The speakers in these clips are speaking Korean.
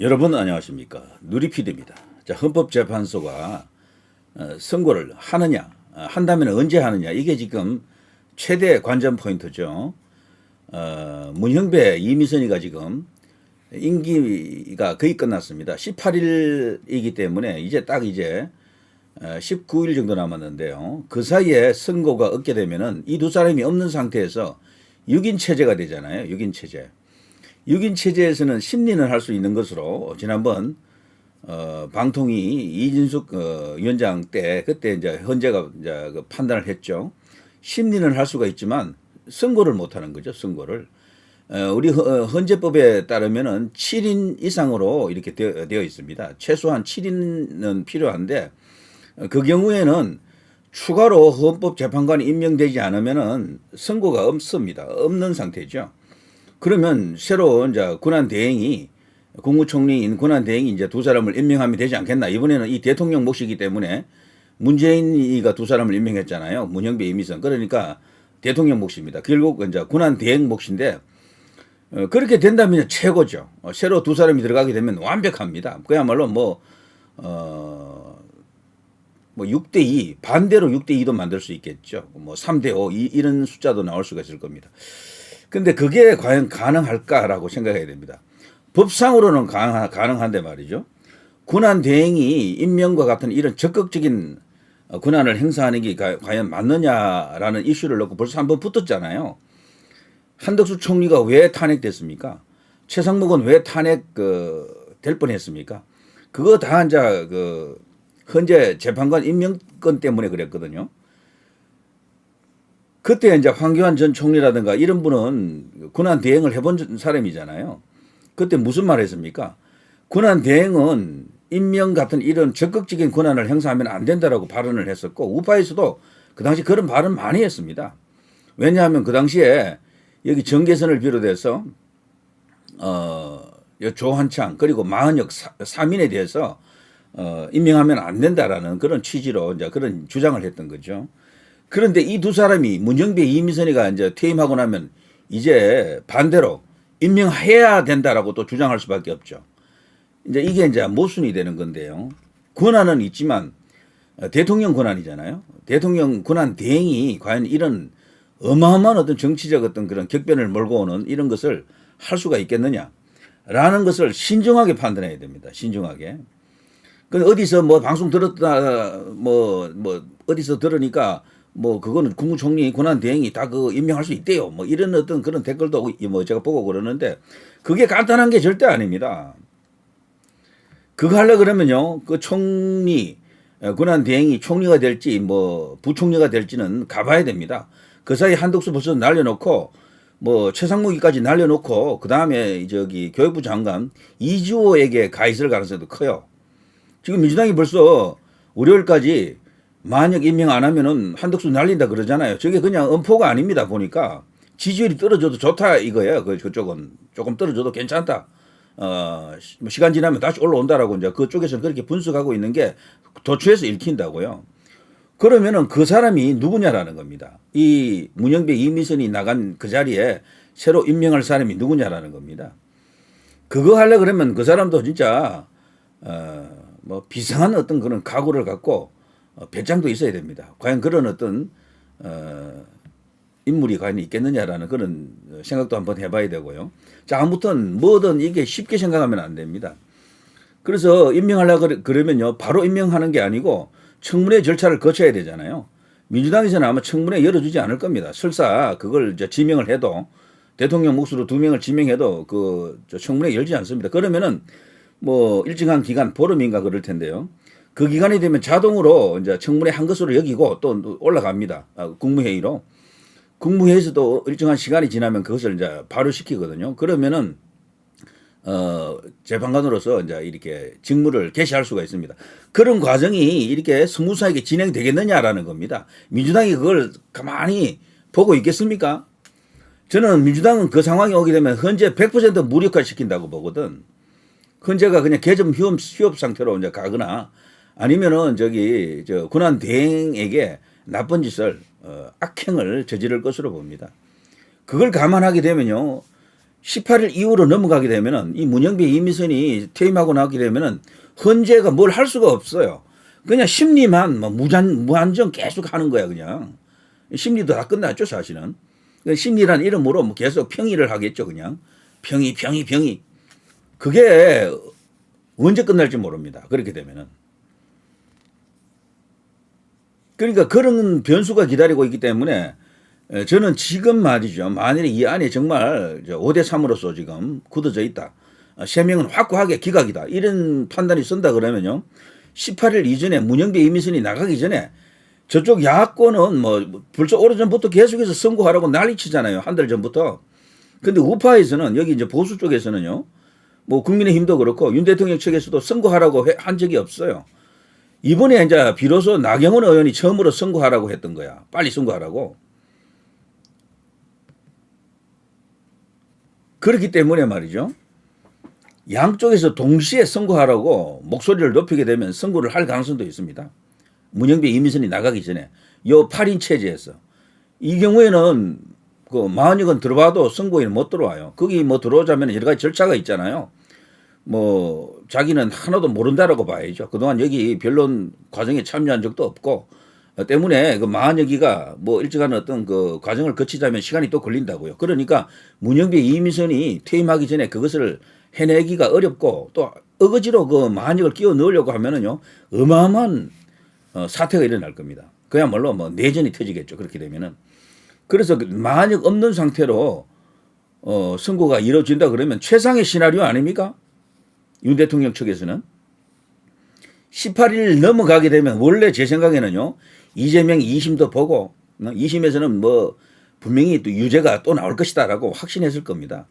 여러분 안녕하십니까. 누리피디입니다. 자, 헌법재판소가 선고를 하느냐, 한다면 언제 하느냐, 이게 지금 최대 관전 포인트죠. 문형배 이미선이가 지금 임기가 거의 끝났습니다. 18일이기 때문에 이제 19일 정도 남았는데요. 그 사이에 선고가 없게 되면은 이 두 사람이 없는 상태에서 6인 체제가 되잖아요. 6인 체제. 6인 체제에서는 심리는 할 수 있는 것으로 지난번 방통위 이진숙 위원장 때 그때 이제 헌재가 이제 그 판단을 했죠. 심리는 할 수가 있지만 선고를 못 하는 거죠. 선고를. 우리 헌재법에 따르면은 7인 이상으로 이렇게 되어 있습니다. 최소한 7인은 필요한데 그 경우에는 추가로 헌법재판관이 임명되지 않으면은 선고가 없습니다. 없는 상태죠. 그러면 새로 이제 권한대행이 국무총리인 권한대행이 이제 두 사람을 임명하면 되지 않겠나. 이번에는 이 대통령 몫이기 때문에 문재인이가 두 사람을 임명했잖아요. 문형배 이미선. 그러니까 대통령 몫입니다. 결국 이제 권한대행 몫인데 그렇게 된다면 최고죠. 새로 두 사람이 들어가게 되면 완벽합니다. 그야말로 뭐 6대2 반대로 6대2도 만들 수 있겠죠. 뭐 3대5 이런 숫자도 나올 수가 있을 겁니다. 근데 그게 과연 가능할까라고 생각해야 됩니다. 법상으로는 가능한데 말이죠. 권한 대행이 임명과 같은 이런 적극적인 권한을 행사하는 게 과연 맞느냐라는 이슈를 놓고 벌써 한번 붙었잖아요. 한덕수 총리가 왜 탄핵됐습니까? 최상목은 왜 탄핵 될 뻔했습니까? 그거 다 이제 헌재 재판관 임명권 때문에 그랬거든요. 그때 이제 황교안 전 총리라든가 이런 분은 권한 대행을 해본 사람이잖아요. 그때 무슨 말 했습니까? 권한 대행은 임명 같은 이런 적극적인 권한을 행사하면 안 된다라고 발언을 했었고 우파에서도 그 당시 그런 발언 많이 했습니다. 왜냐하면 그 당시에 여기 정계선을 비롯해서 조한창 그리고 마은혁 3인에 대해서 임명하면 안 된다라는 그런 취지로 이제 그런 주장을 했던 거죠. 그런데 이 두 사람이 문형배 이미선이가 이제 퇴임하고 나면 이제 반대로 임명해야 된다라고 또 주장할 수밖에 없죠. 이게 이제 모순이 되는 건데요. 권한은 있지만 대통령 권한이잖아요. 대통령 권한 대행이 과연 이런 어마어마한 어떤 정치적 어떤 그런 격변을 몰고 오는 이런 것을 할 수가 있겠느냐라는 것을 신중하게 판단해야 됩니다. 신중하게. 그 어디서 뭐 방송 들었다 어디서 들으니까 그거는 국무총리 권한 대행이 다 임명할 수 있대요. 이런 어떤 그런 댓글도 제가 보고 그러는데 그게 간단한 게 절대 아닙니다. 그거 하려 그러면요. 그 총리 권한 대행이 총리가 될지 부총리가 될지는 가봐야 됩니다. 그 사이 한덕수 벌써 날려놓고 최상무기까지 날려놓고 그 다음에 교육부 장관 이주호에게 가 있을 가능성도 커요. 지금 민주당이 벌써 월요일까지 만약 임명 안 하면은 한덕수 날린다 그러잖아요. 저게 그냥 엄포가 아닙니다. 보니까 지지율이 떨어져도 좋다 이거예요. 그쪽은 조금 떨어져도 괜찮다. 시간 지나면 다시 올라온다라고 이제 그쪽에서는 그렇게 분석하고 있는 게 도처에서 읽힌다고요. 그러면은 그 사람이 누구냐라는 겁니다. 이 문형배 이미선이 나간 그 자리에 새로 임명할 사람이 누구냐라는 겁니다. 그거 하려 그러면 그 사람도 진짜 비상한 어떤 그런 각오를 갖고 배짱도 있어야 됩니다. 과연 그런 어떤 인물이 과연 있겠느냐라는 그런 생각도 한번 해봐야 되고요. 자, 아무튼 뭐든 이게 쉽게 생각하면 안 됩니다. 그래서 임명하려고 그러면요, 바로 임명하는 게 아니고 청문회 절차를 거쳐야 되잖아요. 민주당에서는 아마 청문회 열어주지 않을 겁니다. 설사 그걸 지명을 해도 대통령 몫으로 2명을 지명해도 청문회 열지 않습니다. 그러면은 일정한 기간 보름인가 그럴 텐데요. 그 기간이 되면 자동으로 이제 청문회 한 것으로 여기고 또 올라갑니다. 국무회의로. 국무회의에서도 일정한 시간이 지나면 그것을 이제 발효시키거든요. 그러면은 재판관으로서 이제 이렇게 직무를 개시할 수가 있습니다. 그런 과정이 이렇게 스무스하게 진행되겠느냐라는 겁니다. 민주당이 그걸 가만히 보고 있겠습니까? 저는 민주당은 그 상황이 오게 되면 현재 100% 무력화시킨다고 보거든. 헌재가 그냥 개점 휴업 상태로 이제 가거나 아니면은 권한 대행에게 나쁜 짓을 악행을 저지를 것으로 봅니다. 그걸 감안하게 되면요. 18일 이후로 넘어가게 되면은 이 문영배 이미선이 퇴임하고 나게 되면은 헌재가 뭘 할 수가 없어요. 그냥 심리만 뭐 무한정 계속 하는 거야 그냥. 심리도 다 끝났죠 사실은. 심리란 이름으로 뭐 계속 평의를 하겠죠 그냥. 평의. 그게 언제 끝날지 모릅니다. 그렇게 되면은. 그러니까 그런 변수가 기다리고 있기 때문에 저는 지금 말이죠. 만일에 이 안에 정말 5대3으로서 지금 굳어져 있다. 세명은 확고하게 기각이다. 이런 판단이 쓴다 그러면요. 18일 이전에 문영배 이미선이 나가기 전에 저쪽 야권은 뭐 벌써 오래전부터 계속해서 선고하라고 난리치잖아요. 한 달 전부터. 근데 우파에서는 여기 이제 보수 쪽에서는요. 뭐 국민의힘도 그렇고 윤 대통령 측에서도 선고하라고 한 적이 없어요. 이번에 이제 비로소 나경원 의원이 처음으로 선고하라고 했던 거야. 빨리 선고하라고. 그렇기 때문에 말이죠. 양쪽에서 동시에 선고하라고 목소리를 높이게 되면 선고를 할 가능성도 있습니다. 문영배 이미선이 나가기 전에 요 8인 체제에서 이 경우에는 그 40여 건 들어봐도 선고에는 못 들어와요. 거기 뭐 들어오자면 여러 가지 절차가 있잖아요. 뭐 자기는 하나도 모른다라고 봐야죠. 그동안 여기 변론 과정에 참여한 적도 없고 때문에 그 40여 기가 뭐 일정한 어떤 그 과정을 거치자면 시간이 또 걸린다고요. 그러니까 문영배 이미선이 퇴임하기 전에 그것을 해내기가 어렵고 또 어거지로 그 40을 끼워 넣으려고 하면은요 어마어마한 사태가 일어날 겁니다. 그야말로 뭐 내전이 터지겠죠. 그렇게 되면은. 그래서 만약 없는 상태로 선고가 이루어진다 그러면 최상의 시나리오 아닙니까? 윤 대통령 측에서는 18일 넘어가게 되면 원래 제 생각에는요 이재명 2심도 보고 2심에서는 뭐 분명히 또 유죄가 또 나올 것이다라고 확신했을 겁니다.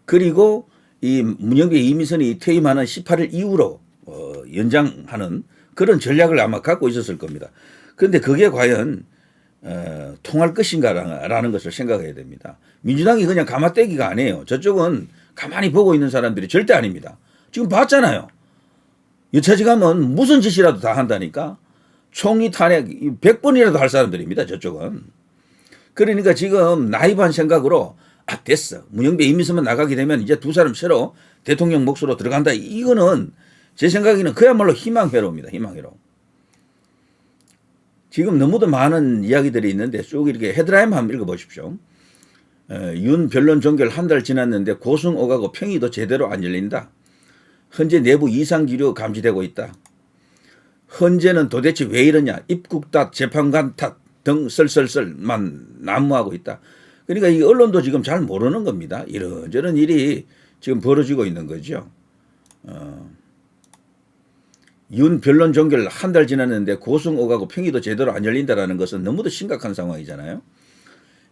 그리고 이 문영배 이미선이 퇴임하는 18일 이후로 연장하는 그런 전략을 아마 갖고 있었을 겁니다. 그런데 그게 과연 통할 것인가라는 것을 생각해야 됩니다. 민주당이 그냥 가마떼기가 아니에요. 저쪽은 가만히 보고 있는 사람들이 절대 아닙니다. 지금 봤잖아요. 여차지가면 무슨 짓이라도 다 한다니까. 총리 탄핵 100번이라도 할 사람들입니다. 저쪽은. 그러니까 지금 나이브한 생각으로 됐어. 문영배 이미선만 나가게 되면 이제 두 사람 새로 대통령 몫으로 들어간다. 이거는 제 생각에는 그야말로 희망회로입니다. 희망회로. 지금 너무도 많은 이야기들이 있는데 쭉 이렇게 헤드라인 한번 읽어보십시오. 윤 변론 종결 한 달 지났는데 고승 오가고 평의도 제대로 안 열린다. 헌재 내부 이상기류 감지되고 있다. 헌재는 도대체 왜 이러냐. 입국 탓, 재판관 탓 등 썰썰썰만 난무하고 있다. 그러니까 이 언론도 지금 잘 모르는 겁니다. 이런저런 일이 지금 벌어지고 있는 거죠. 윤 변론 종결 한 달 지났는데 고승 오가고 평의도 제대로 안 열린다는 것은 너무도 심각한 상황이잖아요.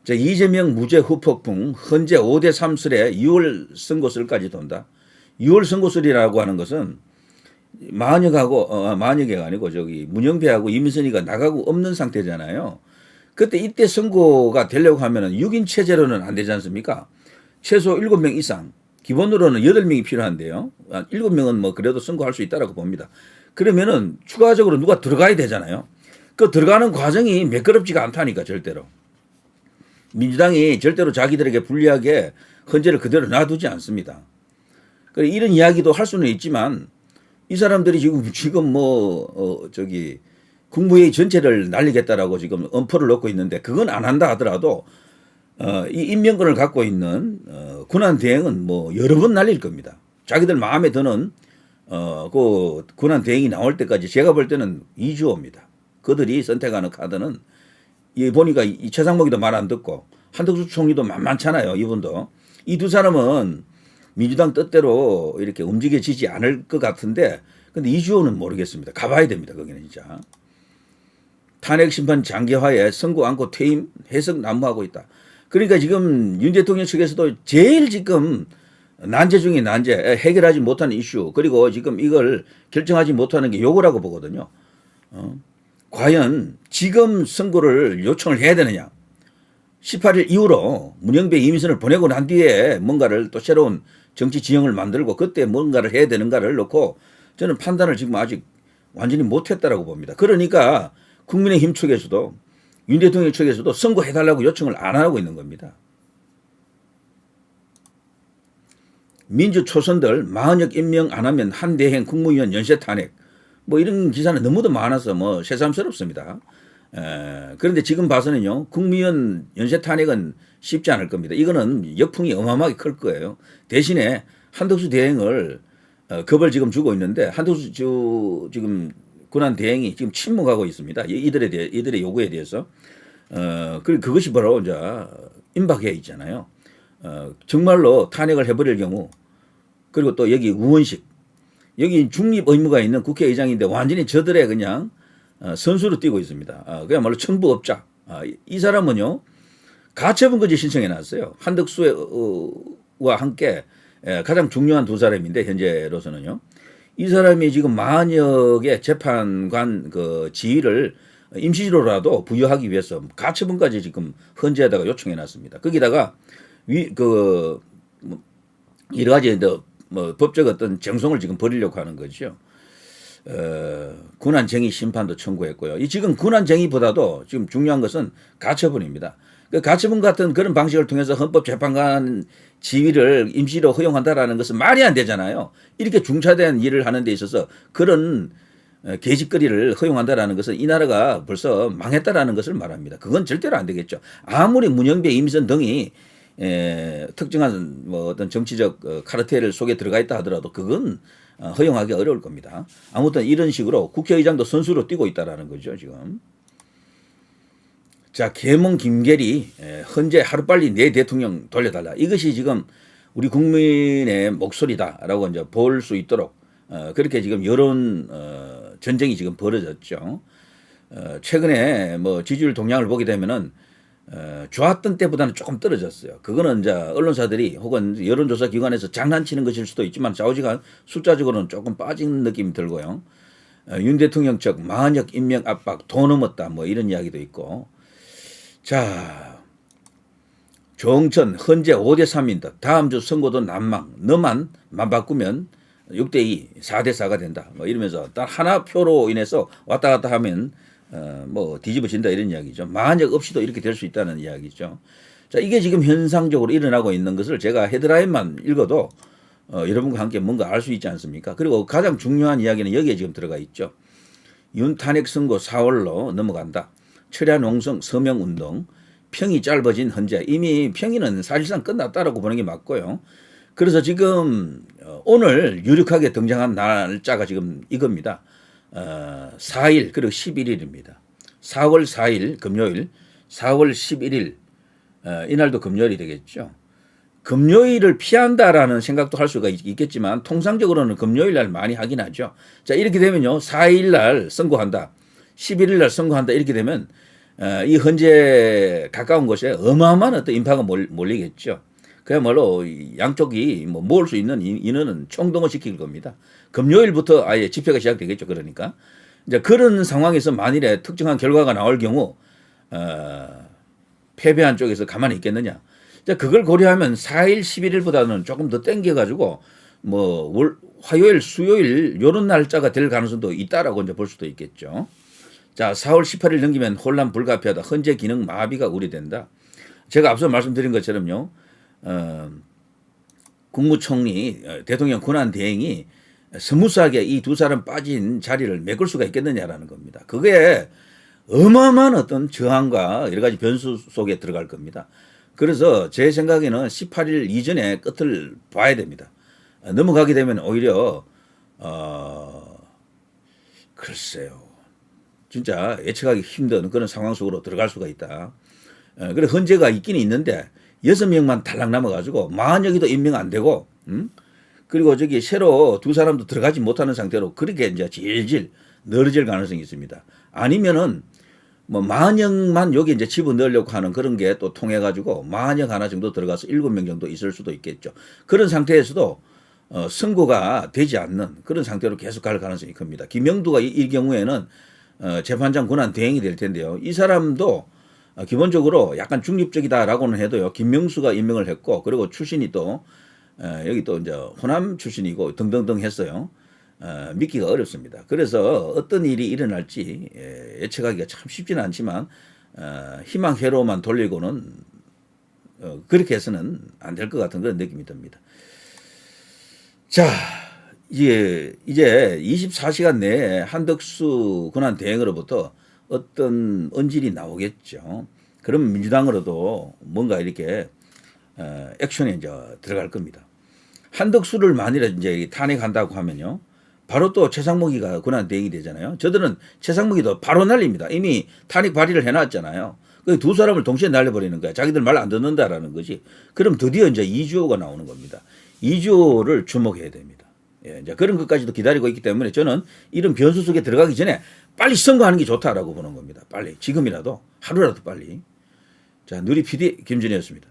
자, 이재명 무죄 후폭풍 헌재 5대3설에 6월 선고설까지 돈다. 6월 선고설이라고 하는 것은 만역개가 아니고 저기 문영배하고 이미선이가 나가고 없는 상태잖아요. 그때 이때 선고가 되려고 하면은 6인 체제로는 안 되지 않습니까? 최소 7명 이상. 기본으로는 8명이 필요한데요. 7명은 뭐 그래도 선고할 수 있다라고 봅니다. 그러면은 추가적으로 누가 들어가야 되잖아요. 그 들어가는 과정이 매끄럽지가 않다니까 절대로. 민주당이 절대로 자기들에게 불리하게 헌재를 그대로 놔두지 않습니다. 이런 이야기도 할 수는 있지만 이 사람들이 지금 국무회의 전체를 날리겠다라고 지금 엄포를 놓고 있는데 그건 안 한다 하더라도 이 임명권을 갖고 있는 군안 대행은 뭐 여러 번 날릴 겁니다. 자기들 마음에 드는 그 군안 대행이 나올 때까지 제가 볼 때는 2주호입니다. 그들이 선택하는 카드는 보니까 이 최상목이도 말 안 듣고 한덕수 총리도 만만찮아요. 이분도. 이 두 사람은 민주당 뜻대로 이렇게 움직여지지 않을 것 같은데 근데 이주호는 모르겠습니다. 가봐야 됩니다. 거기는 진짜. 탄핵심판 장기화에 선고 안고 퇴임 해석 난무하고 있다. 그러니까 지금 윤 대통령 측에서도 제일 지금 난제 중에 난제 해결하지 못하는 이슈 그리고 지금 이걸 결정하지 못하는 게 요거라고 보거든요. 과연 지금 선고를 요청을 해야 되느냐. 18일 이후로 문영배 이미선을 보내고 난 뒤에 뭔가를 또 새로운 정치 지형을 만들고 그때 뭔가를 해야 되는가를 놓고 저는 판단을 지금 아직 완전히 못했다라고 봅니다. 그러니까 국민의힘 측에서도 윤 대통령 측에서도 선고해달라고 요청을 안 하고 있는 겁니다. 민주 초선들 40억 임명 안 하면 한 대행 국무위원 연쇄 탄핵 뭐 이런 기사는 너무도 많아서 뭐 새삼스럽습니다. 그런데 지금 봐서는요, 국무위원 연쇄 탄핵은 쉽지 않을 겁니다. 이거는 역풍이 어마어마하게 클 거예요. 대신에 한덕수 대행을 겁을 지금 주고 있는데 한덕수 지금 군안 대행이 지금 침묵하고 있습니다. 이들의 요구에 대해서. 그것이 바로 이제 임박해 있잖아요. 정말로 탄핵을 해버릴 경우, 그리고 또 여기 우원식, 여기 중립 의무가 있는 국회의장인데 완전히 저들의 그냥 선수로 뛰고 있습니다. 그야말로 청부업자. 이 사람은요, 가처분까지 신청해 놨어요. 한덕수와 함께 가장 중요한 두 사람인데 현재로서는요. 이 사람이 지금 만약의 재판관 그 지위를 임시로라도 부여하기 위해서 가처분까지 지금 헌재에다가 요청해 놨습니다. 거기다가 여러 가지 뭐 법적 어떤 정성을 지금 벌이려고 하는 거죠. 군안쟁의 심판도 청구했고요. 이 지금 군안쟁의보다도 지금 중요한 것은 가처분입니다. 그 가처분 같은 그런 방식을 통해서 헌법재판관 지위를 임시로 허용한다라는 것은 말이 안 되잖아요. 이렇게 중차대한 일을 하는 데 있어서 그런 계집거리를 허용한다라는 것은 이 나라가 벌써 망했다라는 것을 말합니다. 그건 절대로 안 되겠죠. 아무리 문영배, 이미선 등이 특정한 뭐 어떤 정치적 카르텔 속에 들어가 있다 하더라도 그건 허용하기 어려울 겁니다. 아무튼 이런 식으로 국회의장도 선수로 뛰고 있다라는 거죠, 지금. 자, 계몽 김계리 헌재 하루빨리 내 대통령 돌려달라. 이것이 지금 우리 국민의 목소리다라고 이제 볼 수 있도록 그렇게 지금 여론 전쟁이 지금 벌어졌죠. 최근에 뭐 지지율 동향을 보게 되면은 좋았던 때보다는 조금 떨어졌어요. 그거는 이제 언론사들이 혹은 여론조사 기관에서 장난치는 것일 수도 있지만 좌우지간 숫자적으로는 조금 빠진 느낌이 들고요. 윤 대통령 측 만약 임명 압박 더 넘었다 뭐 이런 이야기도 있고. 자, 조홍천 헌재 5대3인다. 다음 주 선거도 난망. 너만 바꾸면 6대2, 4대4가 된다. 뭐 이러면서 딱 하나 표로 인해서 왔다 갔다 하면 뭐 뒤집어진다 이런 이야기죠. 만약 없이도 이렇게 될 수 있다는 이야기죠. 자, 이게 지금 현상적으로 일어나고 있는 것을 제가 헤드라인만 읽어도 여러분과 함께 뭔가 알 수 있지 않습니까? 그리고 가장 중요한 이야기는 여기에 지금 들어가 있죠. 윤 탄핵 선고 4월로 넘어간다. 철야 농성 서명운동, 평이 짧아진 헌재. 이미 평이는 사실상 끝났다라고 보는 게 맞고요. 그래서 지금 오늘 유력하게 등장한 날짜가 지금 이겁니다. 4일 그리고 11일입니다. 4월 4일 금요일, 4월 11일 이날도 금요일이 되겠죠. 금요일을 피한다라는 생각도 할 수가 있겠지만 통상적으로는 금요일 날 많이 하긴 하죠. 자, 이렇게 되면요. 4일 날 선고한다. 11일 날 선고한다. 이렇게 되면 이 헌재 가까운 곳에 어마어마한 어떤 인파가 몰리겠죠. 그야말로 양쪽이 뭐 모을 수 있는 인원은 총동원 시킬 겁니다. 금요일부터 아예 집회가 시작되겠죠. 그러니까 이제 그런 상황에서 만일에 특정한 결과가 나올 경우 패배한 쪽에서 가만히 있겠느냐. 자, 그걸 고려하면 4일, 11일보다는 조금 더 땡겨가지고 뭐 화요일, 수요일 이런 날짜가 될 가능성도 있다라고 이제 볼 수도 있겠죠. 자, 4월 18일 넘기면 혼란 불가피하다. 헌재 기능 마비가 우려된다. 제가 앞서 말씀드린 것처럼요. 국무총리, 대통령 권한 대행이 스무스하게 이 두 사람 빠진 자리를 메꿀 수가 있겠느냐라는 겁니다. 그게 어마어마한 어떤 저항과 여러 가지 변수 속에 들어갈 겁니다. 그래서 제 생각에는 18일 이전에 끝을 봐야 됩니다. 넘어가게 되면 오히려 글쎄요. 진짜 예측하기 힘든 그런 상황 속으로 들어갈 수가 있다. 그래 헌재가 있기는 있는데 6명만 탈락 남아가지고 만약에도 임명 안 되고, 그리고 저기 새로 두 사람도 들어가지 못하는 상태로 그렇게 이제 질질 늘어질 가능성이 있습니다. 아니면은 뭐 만약만 여기 이제 집어넣으려고 하는 그런 게 또 통해가지고 만약 하나 정도 들어가서 7명 정도 있을 수도 있겠죠. 그런 상태에서도 선고가 되지 않는 그런 상태로 계속 갈 가능성이 큽니다. 김영두가 이 경우에는 재판장 권한 대행이 될 텐데요. 이 사람도 기본적으로 약간 중립적이다라고는 해도요. 김명수가 임명을 했고, 그리고 출신이 또 여기 또 이제 호남 출신이고 등등등 했어요. 믿기가 어렵습니다. 그래서 어떤 일이 일어날지 예측하기가 참 쉽지는 않지만 희망회로만 돌리고는 그렇게 해서는 안 될 것 같은 그런 느낌이 듭니다. 자, 이제 24시간 내에 한덕수 권한 대행으로부터 어떤 언질이 나오겠죠. 그럼 민주당으로도 뭔가 이렇게 액션에 이제 들어갈 겁니다. 한덕수를 만일에 이제 탄핵한다고 하면요. 바로 또 최상목이가 권한 대행이 되잖아요. 저들은 최상목이도 바로 날립니다. 이미 탄핵 발의를 해놨잖아요. 그 두 사람을 동시에 날려버리는 거야. 자기들 말 안 듣는다라는 거지. 그럼 드디어 이제 이주호가 나오는 겁니다. 이주호를 주목해야 됩니다. 예, 이제 그런 것까지도 기다리고 있기 때문에 저는 이런 변수 속에 들어가기 전에 빨리 선거하는 게 좋다라고 보는 겁니다. 빨리 지금이라도 하루라도 빨리. 자, 누리 PD 김준이었습니다.